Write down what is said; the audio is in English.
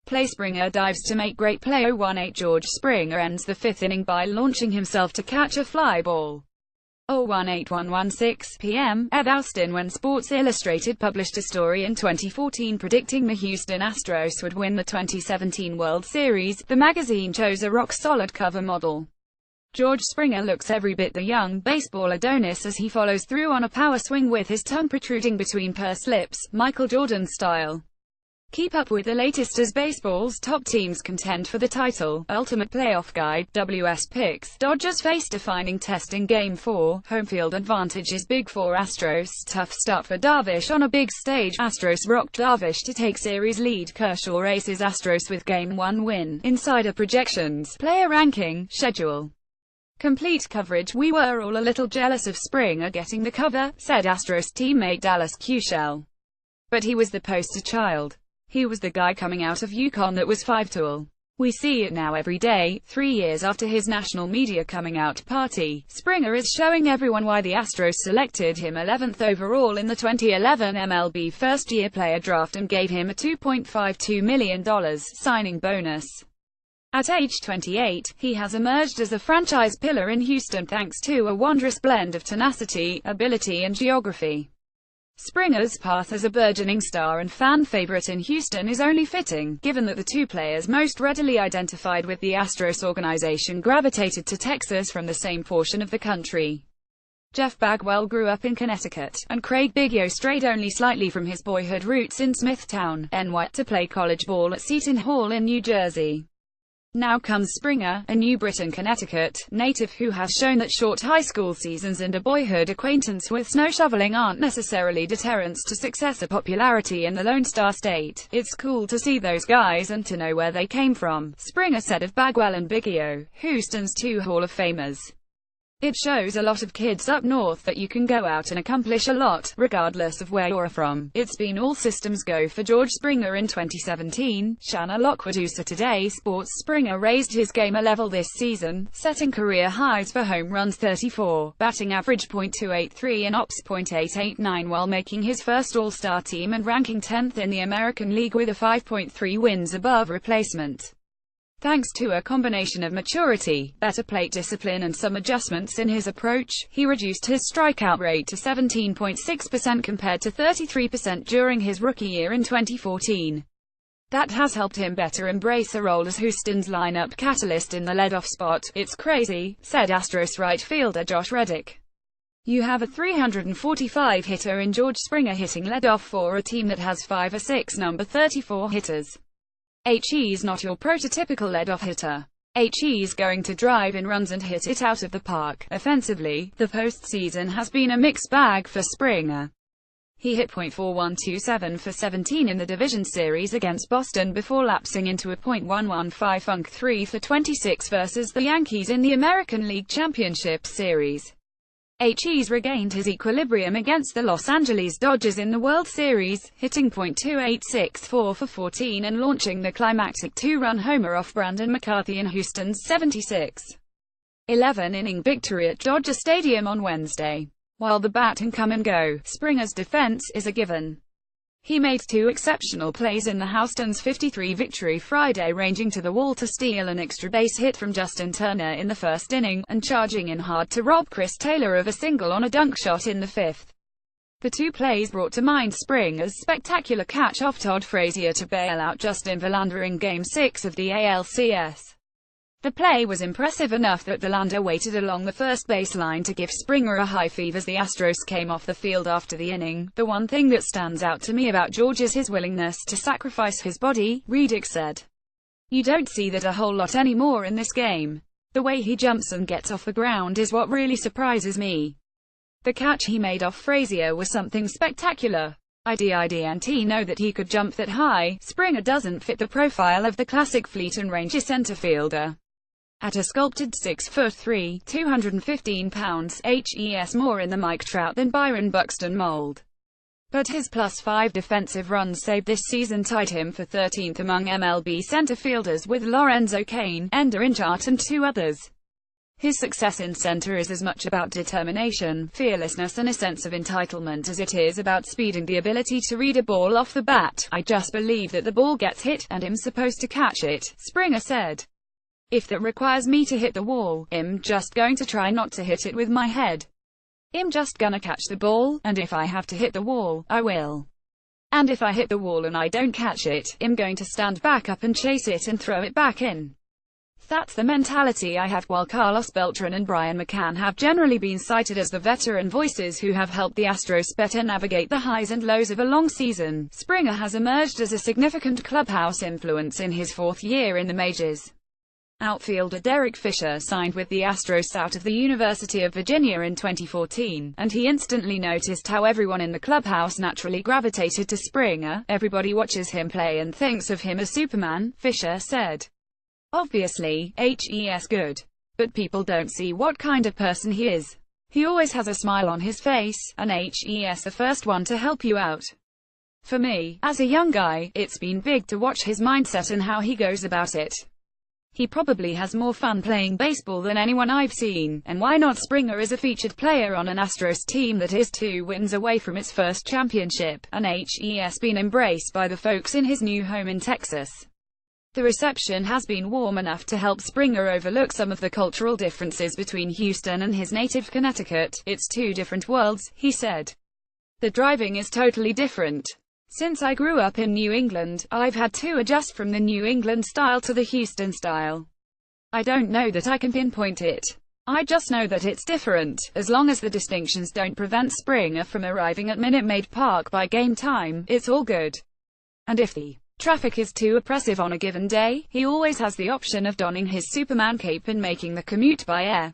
play. Springer dives to make great play. 0-1-8. George Springer ends the fifth inning by launching himself to catch a fly ball. 0-1-8. 1:16 p.m. at Austin when Sports Illustrated published a story in 2014 predicting the Houston Astros would win the 2017 World Series. The magazine chose a rock-solid cover model. George Springer looks every bit the young baseball Adonis as he follows through on a power swing with his tongue protruding between pursed lips, Michael Jordan style. Keep up with the latest as baseball's top teams contend for the title. Ultimate Playoff Guide, WS Picks. Dodgers face defining test in Game 4. Home field advantage is big for Astros. Tough start for Darvish on a big stage. Astros rocked Darvish to take series lead. Kershaw races Astros with Game 1 win. Insider projections. Player ranking. Schedule. Complete coverage. We were all a little jealous of Springer getting the cover, said Astros teammate Dallas Keuchel. But he was the poster child. He was the guy coming out of UConn that was 5'2". We see it now every day. 3 years after his national media coming out party, Springer is showing everyone why the Astros selected him 11th overall in the 2011 MLB first-year player draft and gave him a $2.52 million signing bonus. At age 28, he has emerged as a franchise pillar in Houston thanks to a wondrous blend of tenacity, ability and geography. Springer's path as a burgeoning star and fan favorite in Houston is only fitting, given that the two players most readily identified with the Astros organization gravitated to Texas from the same portion of the country. Jeff Bagwell grew up in Connecticut, and Craig Biggio strayed only slightly from his boyhood roots in Smithtown, NY, to play college ball at Seton Hall in New Jersey. Now comes Springer, a New Britain, Connecticut native who has shown that short high school seasons and a boyhood acquaintance with snow shoveling aren't necessarily deterrents to success or popularity in the Lone Star State. It's cool to see those guys and to know where they came from, Springer said of Bagwell and Biggio, Houston's two Hall of Famers. It shows a lot of kids up north that you can go out and accomplish a lot, regardless of where you're from. It's been all systems go for George Springer in 2017. Shanna Lockwood Today Sports. Springer raised his game a level this season, setting career highs for home runs 34, batting average .283 and ops .889 while making his first All-Star team and ranking 10th in the American League with a 5.3 wins above replacement. Thanks to a combination of maturity, better plate discipline and some adjustments in his approach, he reduced his strikeout rate to 17.6% compared to 33% during his rookie year in 2014. That has helped him better embrace a role as Houston's lineup catalyst in the leadoff spot. It's crazy, said Astros right fielder Josh Reddick. You have a 345 hitter in George Springer hitting leadoff for a team that has 5 or 6 number 34 hitters. He's not your prototypical leadoff hitter. He's going to drive in runs and hit it out of the park. Offensively, the postseason has been a mixed bag for Springer. He hit .4127 for 17 in the division series against Boston before lapsing into a .115 funk 3 for 26 versus the Yankees in the American League Championship Series. He's regained his equilibrium against the Los Angeles Dodgers in the World Series, hitting .2864 for 14 and launching the climactic 2-run homer off Brandon McCarthy in Houston's 76-11-inning victory at Dodger Stadium on Wednesday. While the bat can come and go, Springer's defense is a given. He made 2 exceptional plays in the Houston's 53 victory Friday, ranging to the wall to steal an extra base hit from Justin Turner in the first inning, and charging in hard to rob Chris Taylor of a single on a dunk shot in the 5th. The 2 plays brought to mind Springer's spectacular catch off Todd Frazier to bail out Justin Verlander in Game 6 of the ALCS. The play was impressive enough that Verlander waited along the first baseline to give Springer a high five as the Astros came off the field after the inning. The one thing that stands out to me about George is his willingness to sacrifice his body, Reddick said. You don't see that a whole lot anymore in this game. The way he jumps and gets off the ground is what really surprises me. The catch he made off Frazier was something spectacular. I didn't know that he could jump that high. Springer doesn't fit the profile of the classic fleet and rangy center fielder. At a sculpted 6'3", 215 pounds, he's more in the Mike Trout than Byron Buxton mold. But his +5 defensive runs saved this season tied him for 13th among MLB center fielders with Lorenzo Cain, Ender Inciarte and 2 others. His success in center is as much about determination, fearlessness and a sense of entitlement as it is about speed and the ability to read a ball off the bat. I just believe that the ball gets hit, and I'm supposed to catch it, Springer said. If that requires me to hit the wall, I'm just going to try not to hit it with my head. I'm just gonna catch the ball, and if I have to hit the wall, I will. And if I hit the wall and I don't catch it, I'm going to stand back up and chase it and throw it back in. That's the mentality I have. While Carlos Beltran and Brian McCann have generally been cited as the veteran voices who have helped the Astros better navigate the highs and lows of a long season, Springer has emerged as a significant clubhouse influence in his fourth year in the majors. Outfielder Derek Fisher signed with the Astros out of the University of Virginia in 2014, and he instantly noticed how everyone in the clubhouse naturally gravitated to Springer. Everybody watches him play and thinks of him as Superman, Fisher said. Obviously, he's good. But people don't see what kind of person he is. He always has a smile on his face, and he's the first one to help you out. For me, as a young guy, it's been big to watch his mindset and how he goes about it. He probably has more fun playing baseball than anyone I've seen, and why not? Springer is a featured player on an Astros team that is 2 wins away from its first championship, and he's been embraced by the folks in his new home in Texas. The reception has been warm enough to help Springer overlook some of the cultural differences between Houston and his native Connecticut. It's 2 different worlds, he said. The driving is totally different. Since I grew up in New England, I've had to adjust from the New England style to the Houston style. I don't know that I can pinpoint it. I just know that it's different. As long as the distinctions don't prevent Springer from arriving at Minute Maid Park by game time, it's all good. And if the traffic is too oppressive on a given day, he always has the option of donning his Superman cape and making the commute by air.